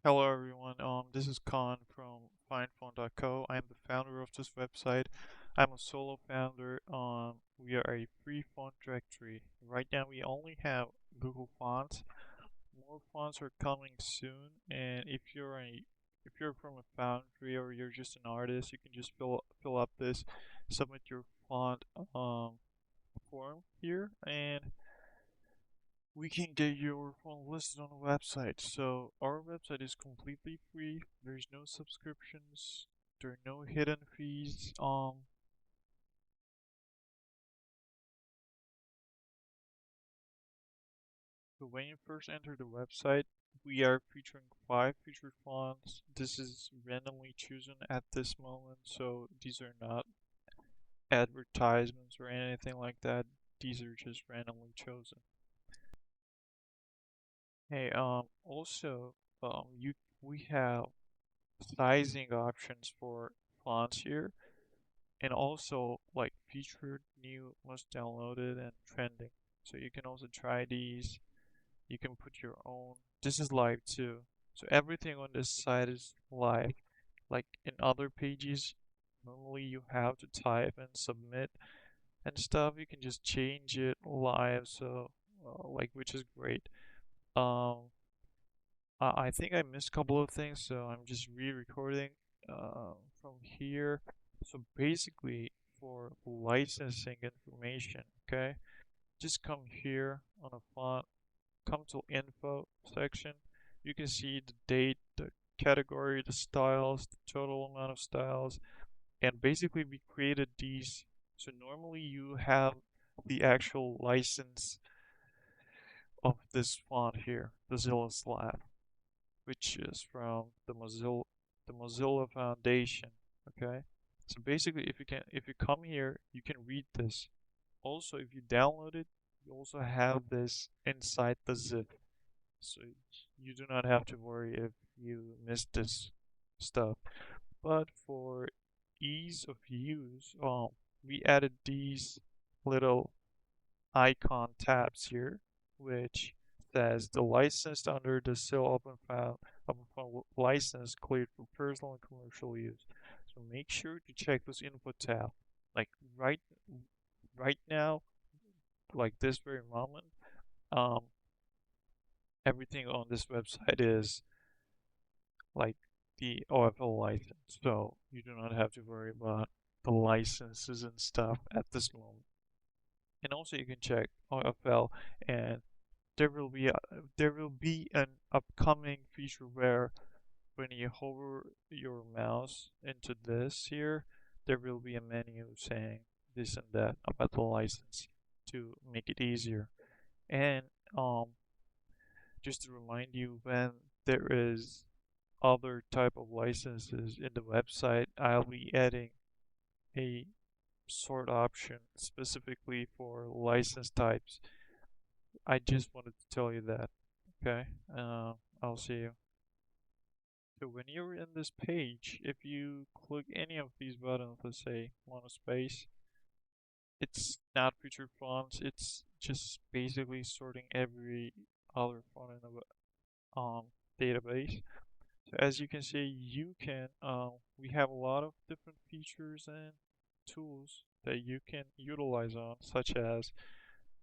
Hello everyone, this is Khan from findphone.co. I'm the founder of this website. I'm a solo founder. We are a free font directory. Right now we only have Google Fonts. More fonts are coming soon, and if you're from a foundry or you're just an artist, you can just fill up this, submit your font form here, and we can get your phone listed on the website. So our website is completely free. There's no subscriptions. There are no hidden fees. So when you first enter the website, we are featuring 5 featured fonts. This is randomly chosen at this moment, so these are not advertisements or anything like that. These are just randomly chosen. Hey, also, you we have sizing options for fonts here, and also like featured, new, most downloaded, and trending. So you can also try these. You can put your own. This is live too. So everything on this site is live. Like in other pages, normally you have to type and submit and stuff. You can just change it live. So like, which is great. Um, I think I missed a couple of things, so I'm just re-recording from here. So basically, for licensing information, okay, just come here on a font, come to info section. You can see the date, the category, the styles, the total amount of styles, and basically we created these. So normally you have the actual license of this font here, the Zilla Slab, which is from the Mozilla Foundation. Okay, so basically, if you come here, you can read this. Also, if you download it, you also have this inside the zip, so you do not have to worry if you miss this stuff. But for ease of use, we added these little icon tabs here, which says the licensed under the SIL open file license cleared for personal and commercial use. So make sure to check this info tab. Like right right now, like this very moment, um, everything on this website is like the OFL license. So you do not have to worry about the licenses and stuff at this moment. And also you can check OFL, and there will be an upcoming feature where when you hover your mouse into this here, there will be a menu saying this and that about the license to make it easier. And um, just to remind you, when there is other type of licenses in the website, I'll be adding a sort option specifically for license types. I just wanted to tell you that. Okay, I'll see you. So when you're in this page, if you click any of these buttons, let's say monospace, it's not featured fonts. It's just basically sorting every other font in the database. So as you can see, we have a lot of different features and tools that you can utilize on, such as,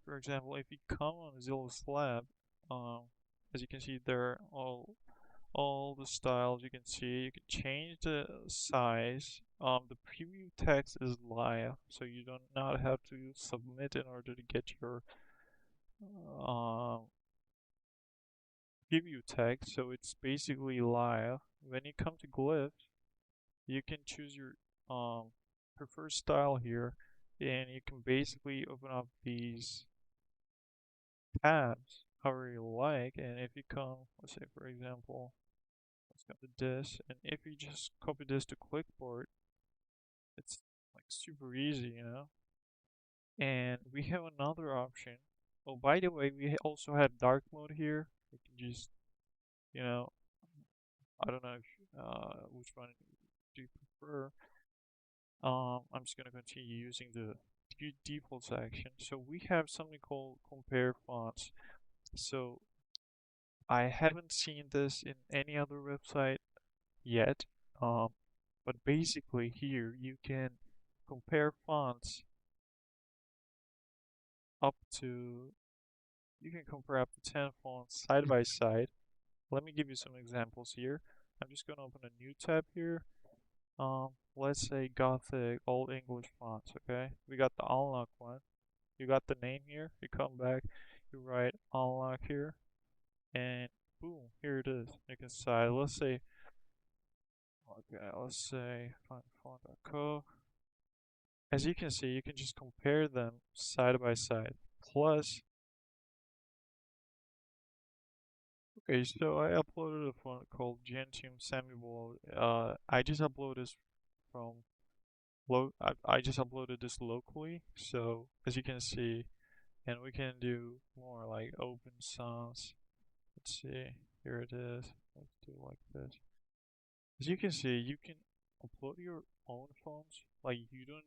for example, if you come on Zilla Slab, um, as you can see, there are all the styles you can see. You can change the size. The preview text is live, so you do not have to submit in order to get your um, preview text. So it's basically live. When you come to glyphs, you can choose your preferred style here, and you can basically open up these tabs however you like. And if you come, let's say for example, let's go to this, and if you just copy this to clipboard, it's like super easy, you know. And we have another option. Oh, by the way, we also have dark mode here. You can just, you know, I don't know if, which one do you prefer. I'm just gonna continue using the default section. So we have something called compare fonts. So I haven't seen this in any other website yet. Um, but basically here you can compare fonts up to you can compare up to 10 fonts side by side. Let me give you some examples here. I'm just going to open a new tab here. Let's say Gothic Old English fonts, okay? We got the unlock one. You got the name here. You come back, you write unlock here, and boom, here it is. You can decide. Let's say font.co. As you can see, you can just compare them side by side. Plus, okay, so I uploaded a font called Gentium Semibolo. I just uploaded this from I just uploaded this locally, so as you can see, and we can do more like open sans. Let's see, here it is. Let's do like this. As you can see, you can upload your own fonts. Like you don't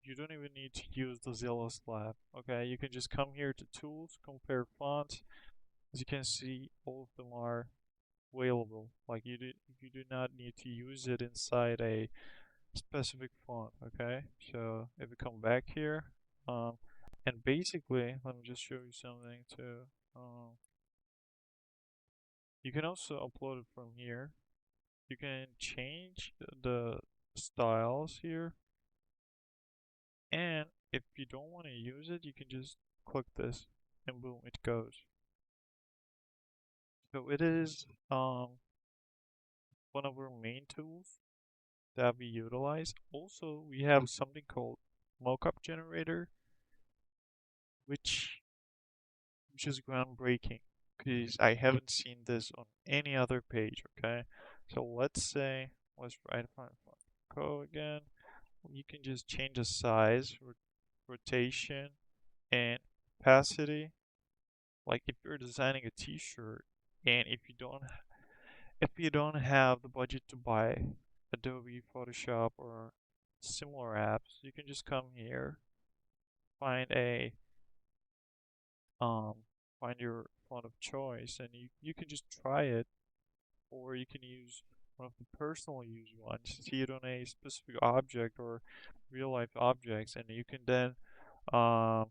you don't even need to use the Zilla Lab. Okay, you can just come here to tools, compare fonts. As you can see, all of them are available. Like you do not need to use it inside a specific font. Okay, so if we come back here, um, and basically, let me just show you something too. You can also upload it from here. You can change the styles here, and if you don't want to use it, you can just click this, and boom, it goes. So it is one of our main tools that we utilize. Also, we have something called mockup generator, which which is groundbreaking because I haven't seen this on any other page. Okay, so let's write go again. You can just change the size, rotation, and opacity. Like if you're designing a T-shirt, and if you don't have the budget to buy Adobe Photoshop or similar apps, you can just come here, find a um find your font of choice, and you can just try it, or you can use one of the personal use ones, see it on a specific object or real life objects, and you can then um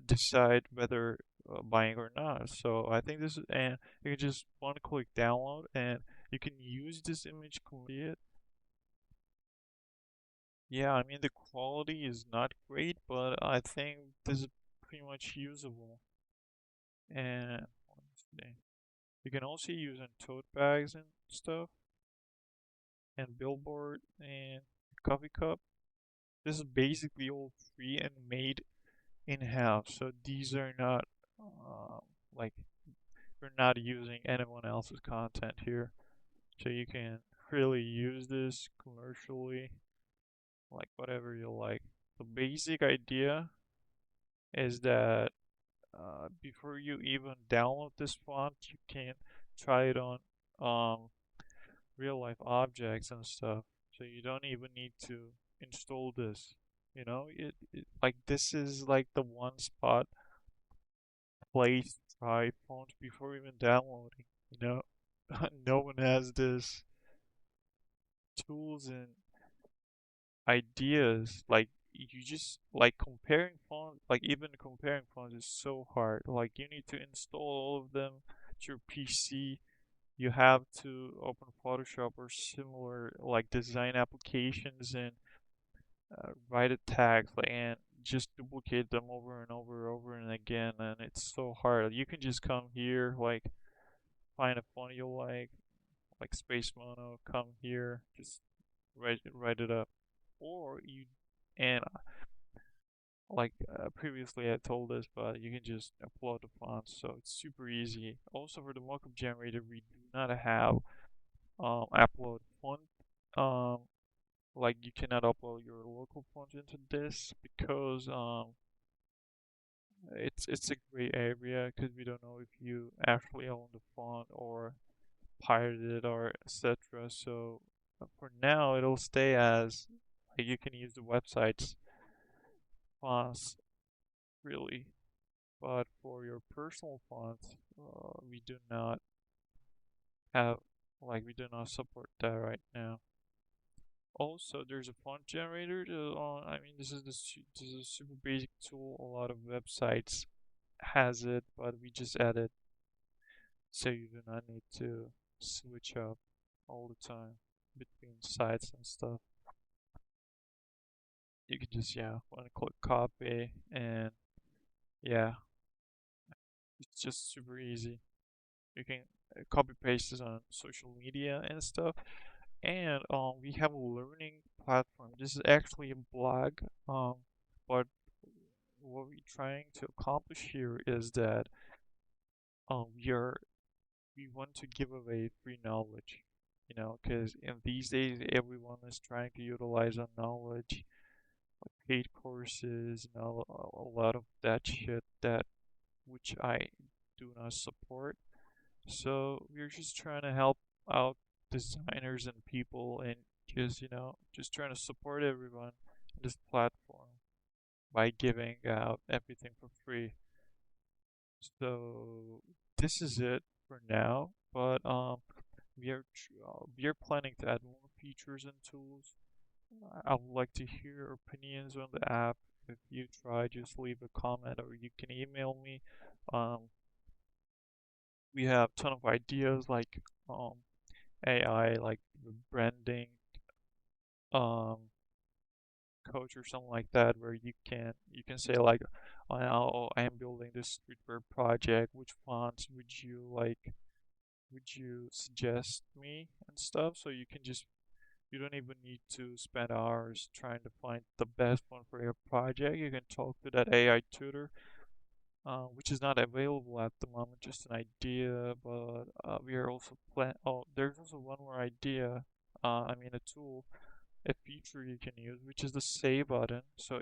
decide whether buying or not. So I think this is, and you can just one click download, and you can use this image, copy it. Yeah, I mean the quality is not great, but I think this is pretty much usable. And let's see. You can also use on tote bags and stuff, and billboard and coffee cup. This is basically all free and made in-house. So these are not like we're not using anyone else's content here. So you can really use this commercially, like whatever you like. The basic idea is that before you even download this font, you can try it on um, real life objects and stuff. So you don't even need to install this. You know, like this is like the one spot place to try fonts before even downloading. You know, no one has this tools and ideas. Like you just like comparing fonts, like even comparing fonts is so hard. Like you need to install all of them to your PC. You have to open Photoshop or similar like design applications and write a tag and just duplicate them over and over and again, and it's so hard. You can just come here, like find a font you like Space Mono, come here, just write it up, or you and like previously I told this, but you can just upload the fonts, so it's super easy. Also for the mockup generator, we do not have upload font. Um, like you cannot upload your local font into this because it's a gray area because we don't know if you actually own the font or pirated it or etc. So for now, it'll stay as like you can use the website's fonts really, but for your personal fonts, we do not have, like, we do not support that right now. Also, there's a font generator. I mean, this is a super basic tool. A lot of websites has it, but we just added so you do not need to switch up all the time between sites and stuff. You can just, yeah, one click copy, and yeah, it's just super easy. You can copy paste this on social media and stuff. And we have a learning platform. This is actually a blog. But what we're trying to accomplish here is that we want to give away free knowledge. You know, because in these days everyone is trying to utilize our knowledge, like paid courses, and a lot of that shit that which I do not support. So we're just trying to help out designers and people, and just, just trying to support everyone in this platform by giving out everything for free. So this is it for now, but we are planning to add more features and tools. I would like to hear your opinions on the app. If you try, just leave a comment or you can email me. Um, we have a ton of ideas like AI, like branding um, coach or something like that, where you can say like, oh, now I am building this streetwear project. Which fonts would you suggest me and stuff? So you don't even need to spend hours trying to find the best one for your project. You can talk to that AI tutor, which is not available at the moment, just an idea. But we are also plan. Oh, there's also one more idea. I mean, a tool, a feature you can use, which is the save button. So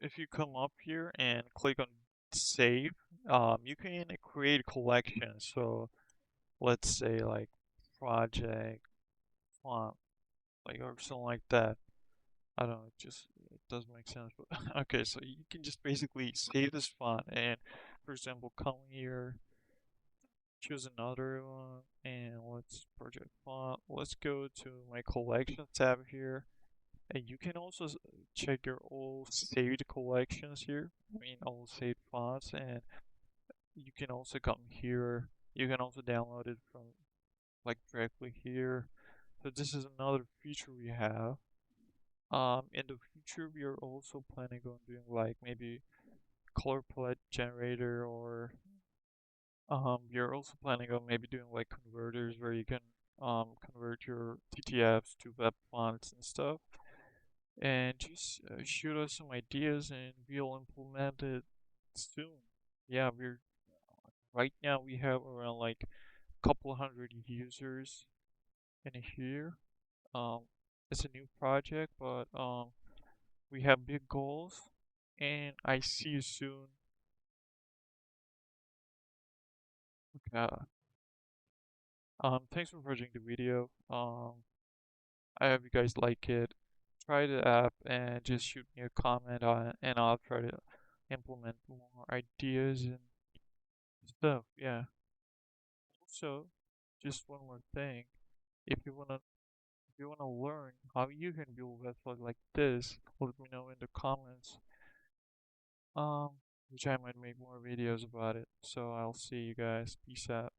if you come up here and click on save, you can create a collection. So let's say like project font, like, or something like that. I don't know, it doesn't make sense, but okay, so you can just basically save this font and, for example, come here, choose another one, and let's project font. Let's go to my collection tab here, and you can also check your all saved collections here. I mean, all saved fonts, and you can also come here. You can also download it from like directly here. So this is another feature we have. In the future, we are also planning on doing like maybe color palette generator, or we are also planning on maybe doing like converters where you can convert your TTFs to web fonts and stuff. And just shoot us some ideas and we'll implement it soon. Yeah, we're right now we have around like a couple hundred users in here. Um, it's a new project, but we have big goals, and I see you soon. Uh, thanks for watching the video. I hope you guys like it. Try the app and just shoot me a comment on it, and I'll try to implement more ideas and stuff. Yeah. Also, just one more thing. If you wanna learn how you can build a website like this, let me know in the comments. Um, which I might make more videos about it. So I'll see you guys. Peace out.